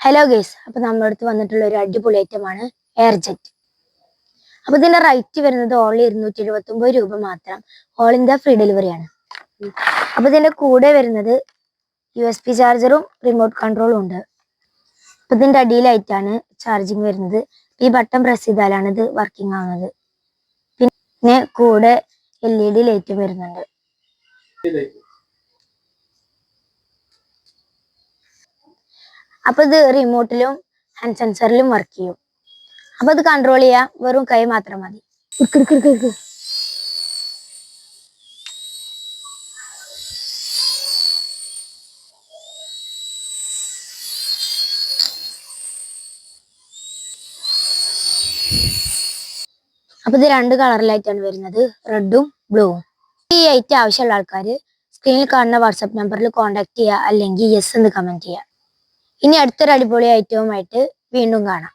Hello guys, അപ്പൊ നമ്മുടെ അടുത്ത് വന്നിട്ടുള്ള ഒരു അടിപൊളി ഐറ്റമാണ് എയർ ജെറ്റ്. അപ്പൊ ഇതിന്റെ റേറ്റ് വരുന്നത് ഓൺലി 279 രൂപ മാത്രം. ഓൾ ഇന്ത്യ ഫ്രീ ഡെലിവറി ആണ്. അപ്പൊ ഇതിന്റെ കൂടെ വരുന്നത് USB ചാർജറും റിമോട്ട് കൺട്രോളും ഉണ്ട്. അപ്പൊ ഇതിന്റെ അടിയിലായിട്ടാണ് ചാർജിങ് വരുന്നത്. ഈ ബട്ടൺ പ്രസ് ചെയ്താലാണ് ഇത് വർക്കിംഗ് ആവുന്നത്. പിന്നെ കൂടെ LED ലൈറ്റും വരുന്നുണ്ട്. അപ്പൊ ഇത് റിമോട്ടിലും ഹാൻഡ് സെൻസറിലും വർക്ക് ചെയ്യും. അപ്പൊ ഇത് കൺട്രോൾ ചെയ്യാൻ വെറും കൈ മാത്രം മതി. അപ്പൊ ഇത് 2 കളറിലായിട്ടാണ് വരുന്നത്, റെഡും ബ്ലൂവും. ഈ ഐറ്റം ആവശ്യമുള്ള ആൾക്കാർ സ്ക്രീനിൽ കാണുന്ന വാട്സാപ്പ് നമ്പറിൽ കോൺടാക്ട് ചെയ്യുക, അല്ലെങ്കിൽ യെസ് എന്ന് കമന്റ് ചെയ്യുക. ഇനി അടുത്തൊരു അടിപൊളി ഐറ്റവുമായിട്ട് വീണ്ടും കാണാം.